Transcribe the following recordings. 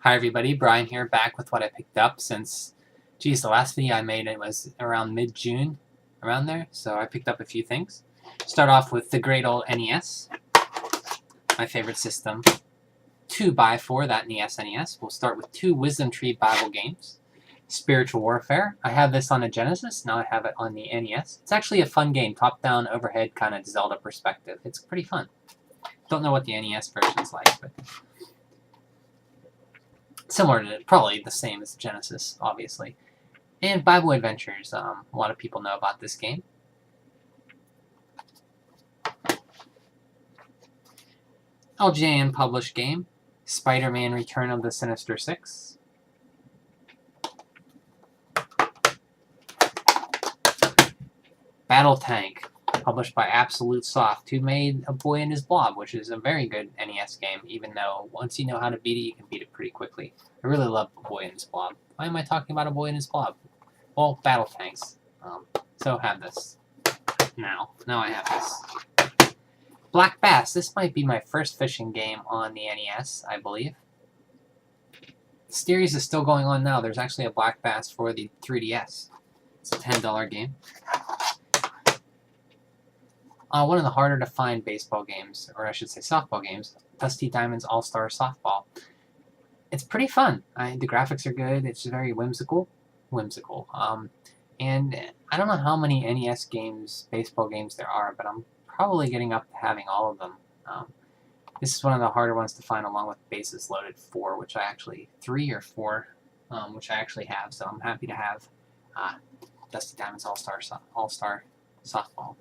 Hi everybody, Brian here, back with what I picked up since, geez, the last video I made it was around mid-June, around there, so I picked up a few things. Start off with the great old NES, my favorite system. 2x4, that in the SNES. We'll start with 2 Wisdom Tree Bible games. Spiritual Warfare. I have this on a Genesis, now I have it on the NES. It's actually a fun game, top-down, overhead, kind of Zelda perspective. It's pretty fun. Don't know what the NES version's like, but similar to, probably the same as Genesis, obviously. And Bible Adventures, a lot of people know about this game. LJN published game, Spider-Man Return of the Sinister Six. Battle Tank, published by Absolute Soft, who made A Boy and His Blob, which is a very good NES game, even though once you know how to beat it, you can beat it pretty quickly. I really love A Boy and His Blob. Why am I talking about A Boy and His Blob? Well, Battle Tanks. So have this. Now I have this. Black Bass. This might be my first fishing game on the NES, I believe. The series is still going on now. There's actually a Black Bass for the 3DS. It's a $10 game. One of the harder to find baseball games, or I should say softball games, Dusty Diamond's All-Star Softball. It's pretty fun. The graphics are good. It's very whimsical. And I don't know how many NES games, baseball games there are, but I'm probably getting up to having all of them. This is one of the harder ones to find, along with Bases Loaded 4, which I actually, 3 or 4, which I actually have, so I'm happy to have Dusty Diamond's All-Star Softball.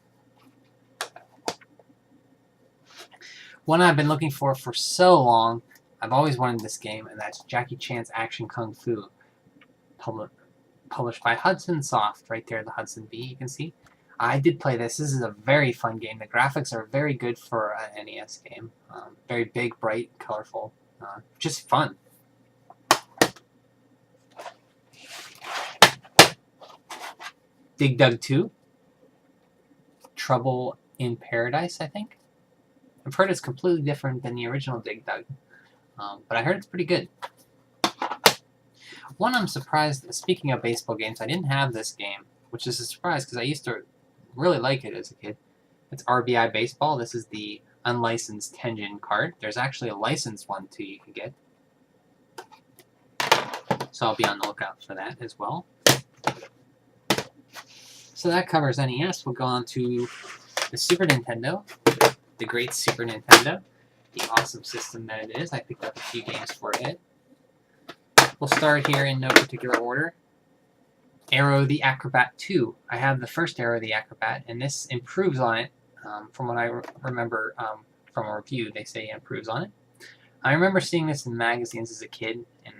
One I've been looking for so long, I've always wanted this game, and that's Jackie Chan's Action Kung Fu, published by Hudson Soft, right there, the Hudson B, you can see. I did play this. This is a very fun game. The graphics are very good for an NES game. Very big, bright, colorful. Just fun. Dig Dug 2. Trouble in Paradise, I think. I've heard it's completely different than the original Dig Dug, but I heard it's pretty good. One I'm surprised, speaking of baseball games, I didn't have this game, which is a surprise because I used to really like it as a kid. It's RBI Baseball. This is the unlicensed Tenjin card. There's actually a licensed one too you can get. So I'll be on the lookout for that as well. So that covers NES. We'll go on to the Super Nintendo. The great Super Nintendo, the awesome system that it is. I picked up a few games for it. We'll start here in no particular order. Aero the Acrobat 2. I have the first Aero the Acrobat, and this improves on it. From what I remember from a review, they say it improves on it. I remember seeing this in magazines as a kid, and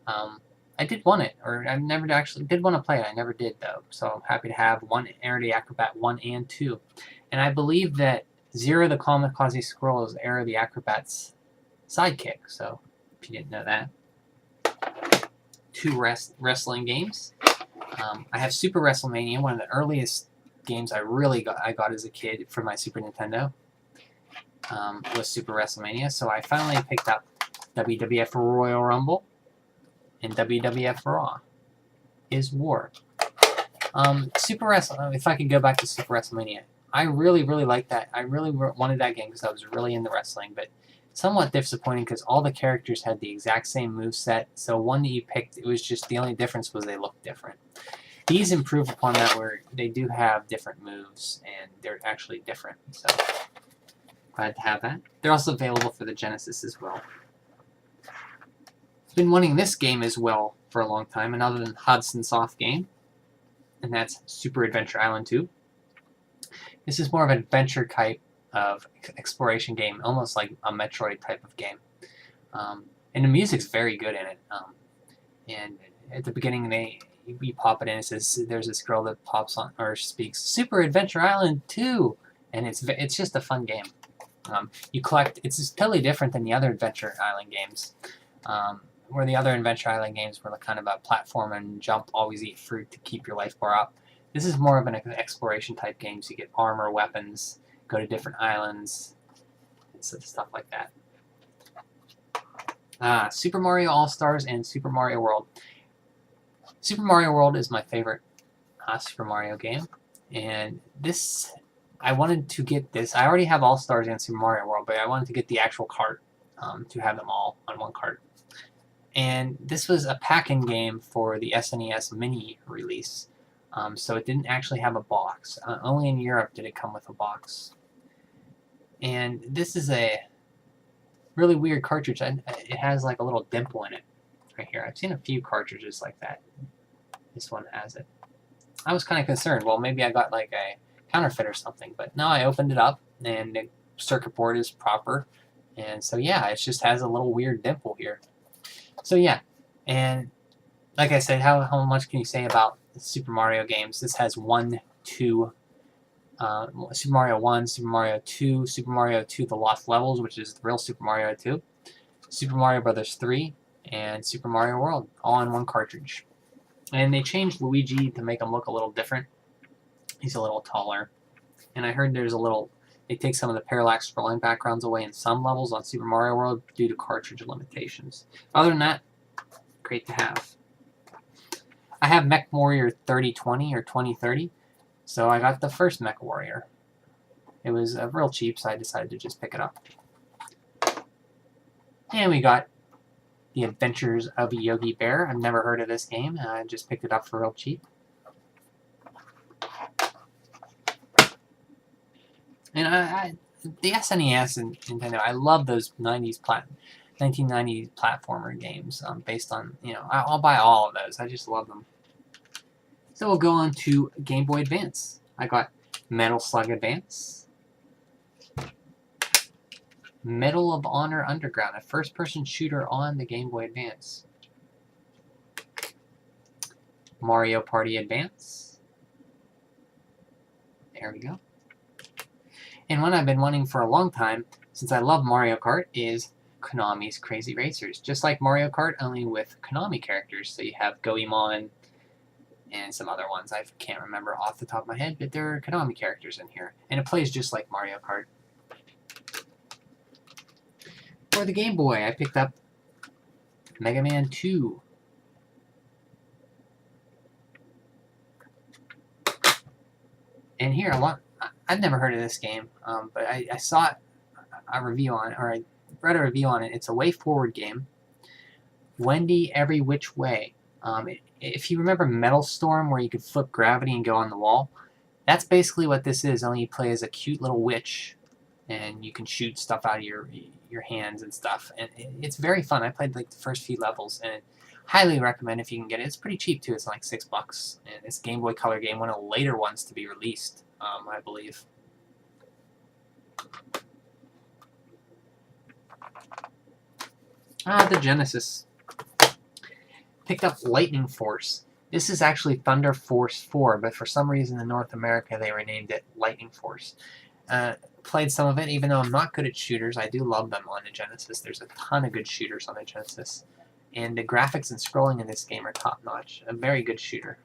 I did want it, or I never actually did want to play it. I never did, though, so I'm happy to have one Aero the Acrobat 1 and 2. And I believe that Zero the Kamikaze Squirrel is Aero the Acrobat's sidekick, so if you didn't know that. 2 wrestling games. I have Super WrestleMania, one of the earliest games I got as a kid for my Super Nintendo, was Super WrestleMania, so I finally picked up WWF Royal Rumble and WWF Raw is War. If I could go back to Super WrestleMania, I really liked that. I really wanted that game because I was really into wrestling, but somewhat disappointing because all the characters had the exact same moveset, so one that you picked, it was just the only difference was they looked different. These improve upon that where they do have different moves, and they're actually different, so glad to have that. They're also available for the Genesis as well. I've been wanting this game as well for a long time, another than Hudson Soft game, and that's Super Adventure Island 2. This is more of an adventure type of exploration game, almost like a Metroid type of game. And the music's very good in it. And at the beginning, you pop it in, it says there's this girl that pops on or speaks Super Adventure Island 2, and it's just a fun game. You collect. It's totally different than the other Adventure Island games, where the other Adventure Island games were kind of a platform and jump, always eat fruit to keep your life bar up. This is more of an exploration type game, so you get armor, weapons, go to different islands, and stuff like that. Super Mario All-Stars and Super Mario World. Super Mario World is my favorite Super Mario game, and this, I wanted to get this. I already have All-Stars and Super Mario World, but I wanted to get the actual cart to have them all on one cart. And this was a pack-in game for the SNES Mini release, so it didn't actually have a box. Only in Europe did it come with a box. And this is a really weird cartridge. It has like a little dimple in it right here. I've seen a few cartridges like that. This one has it. I was kind of concerned. Well, maybe I got like a counterfeit or something. But no, I opened it up and the circuit board is proper. And so yeah, it just has a little weird dimple here. So yeah, and like I said, how much can you say about the Super Mario games? This has 1, 2, Super Mario 1, Super Mario 2, Super Mario 2 The Lost Levels, which is the real Super Mario 2, Super Mario Brothers 3, and Super Mario World, all in one cartridge. And they changed Luigi to make him look a little different. He's a little taller. And I heard there's a little... They take some of the parallax scrolling backgrounds away in some levels on Super Mario World due to cartridge limitations. Other than that, great to have. I have Mech Warrior 3020 or 2030, so I got the first Mech Warrior. It was real cheap, so I decided to just pick it up. And we got The Adventures of Yogi Bear. I've never heard of this game. I just picked it up for real cheap. And the SNES and Nintendo, I love those 1990 platformer games based on, I'll buy all of those. I just love them. So we'll go on to Game Boy Advance. I got Metal Slug Advance, Medal of Honor Underground, a first-person shooter on the Game Boy Advance, Mario Party Advance. There we go. And one I've been wanting for a long time, since I love Mario Kart, is Konami's Crazy Racers. Just like Mario Kart, only with Konami characters. So you have Goemon and some other ones I can't remember off the top of my head, but there are Konami characters in here. And it plays just like Mario Kart. For the Game Boy, I picked up Mega Man 2. And here, I've never heard of this game, but I saw a review on it, or I read a review on it. It's a WayForward game. Wendy Every Which Way. If you remember Metal Storm, where you could flip gravity and go on the wall, that's basically what this is, only you play as a cute little witch, and you can shoot stuff out of your hands and stuff. And it's very fun. I played like the first few levels, and highly recommend if you can get it. It's pretty cheap too. It's like $6, and it's a Game Boy Color game, one of the later ones to be released, I believe. The Genesis. Picked up Lightning Force. This is actually Thunder Force 4, but for some reason in North America they renamed it Lightning Force. Played some of it, even though I'm not good at shooters. I do love them on the Genesis. There's a ton of good shooters on the Genesis. And the graphics and scrolling in this game are top-notch. A very good shooter.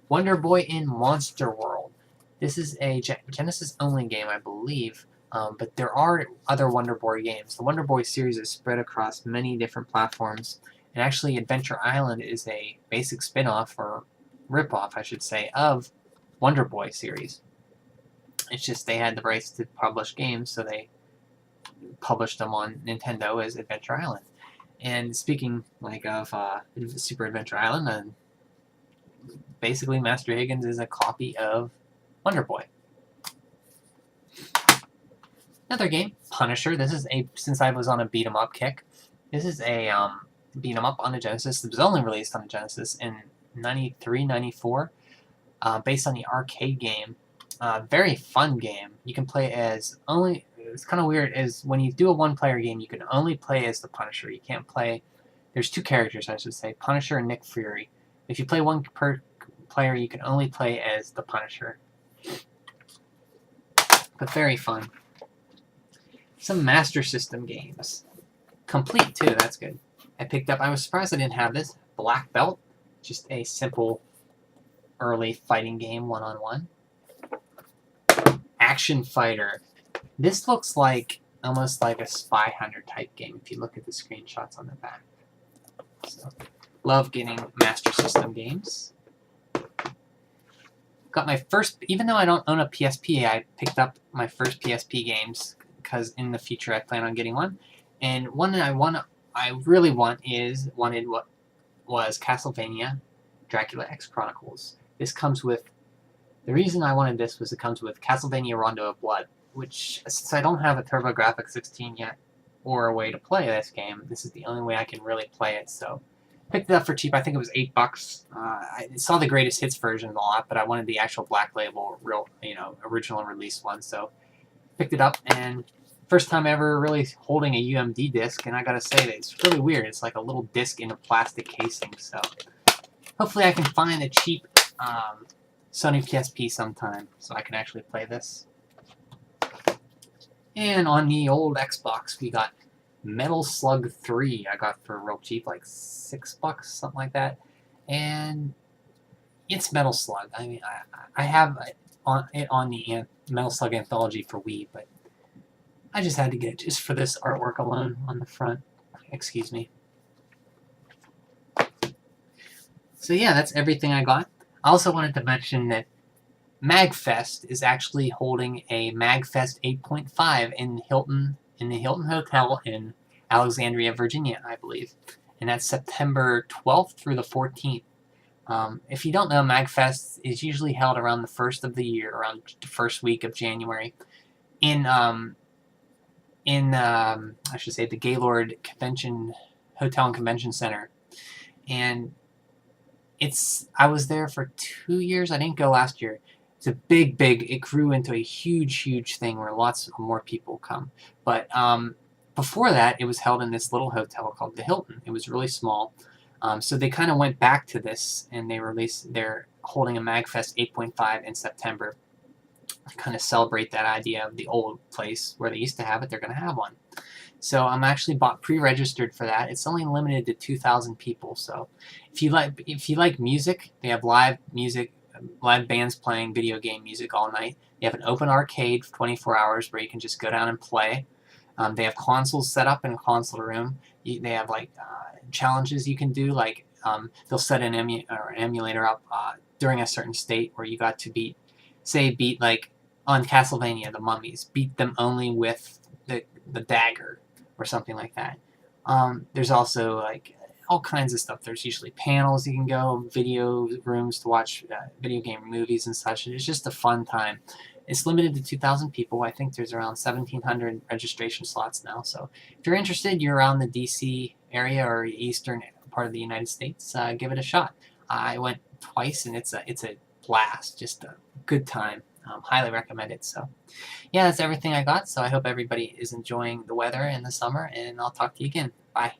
Wonder Boy in Monster World. This is a Genesis-only game, I believe. But there are other Wonder Boy games. The Wonder Boy series is spread across many different platforms. And actually, Adventure Island is a basic spin-off, or rip-off, I should say, of Wonder Boy series. It's just they had the rights to publish games, so they published them on Nintendo as Adventure Island. And speaking like of Super Adventure Island, basically Master Higgins is a copy of Wonder Boy. Another game, Punisher. This is since I was on a beat 'em up kick, this is a beat 'em up on the Genesis. It was only released on the Genesis in 93, 94, based on the arcade game. Very fun game. You can play as only. It's kind of weird. Is when you do a one-player game, you can only play as the Punisher. You can't play. There's two characters, I should say, Punisher and Nick Fury. If you play one per player, you can only play as the Punisher. But very fun. Some Master System games. Complete, too. That's good. I was surprised I didn't have this. Black Belt. Just a simple, early fighting game, one-on-one. Action Fighter. This looks like almost like a Spy Hunter type game if you look at the screenshots on the back. So, love getting Master System games. Got my first, even though I don't own a PSP, I picked up my first PSP games because in the future I plan on getting one. And one that I really wanted what was Castlevania Dracula X Chronicles. This comes with, the reason I wanted this was it comes with Castlevania Rondo of Blood, which, since I don't have a TurboGrafx 16 yet, or a way to play this game, this is the only way I can really play it, so picked it up for cheap. I think it was $8. I saw the greatest hits version a lot, but I wanted the actual black label, real, original release one, so picked it up, and first time ever really holding a UMD disc, and I gotta say that it's really weird. It's like a little disc in a plastic casing, so hopefully I can find a cheap Sony PSP sometime so I can actually play this. And on the old Xbox, we got Metal Slug 3. I got for real cheap, like $6, something like that. And it's Metal Slug. I mean, I have it on the Metal Slug Anthology for Wii, but I just had to get it just for this artwork alone on the front. Excuse me. So yeah, that's everything I got. I also wanted to mention that MagFest is actually holding a MagFest 8.5 in the Hilton Hotel in Alexandria, Virginia, I believe. And that's September 12th through the 14th. If you don't know, MagFest is usually held around the first of the year, around the first week of January, in I should say, the Gaylord Convention Hotel and Convention Center. And I was there for 2 years. I didn't go last year. It's a big, it grew into a huge thing where lots more people come. But before that, it was held in this little hotel called the Hilton. It was really small. So they kind of went back to this, and they're holding a MagFest 8.5 in September to kind of celebrate that idea of the old place where they used to have it. They're going to have one. So I'm actually pre-registered for that. It's only limited to 2,000 people. So if you like music, they have live bands playing video game music all night. They have an open arcade for 24 hours where you can just go down and play. They have consoles set up in a console room. They have like challenges you can do. Like they'll set an emulator up during a certain state where you got to beat like on Castlevania, the mummies, beat them only with the dagger or something like that. There's also like all kinds of stuff. There's usually panels you can go, video rooms to watch video game movies and such. It's just a fun time. It's limited to 2,000 people. I think there's around 1,700 registration slots now. So if you're interested, you're around the DC area or eastern part of the United States, give it a shot. I went twice, and it's a blast. Just a good time. Highly recommend it. So yeah, that's everything I got. So I hope everybody is enjoying the weather in the summer, and I'll talk to you again. Bye.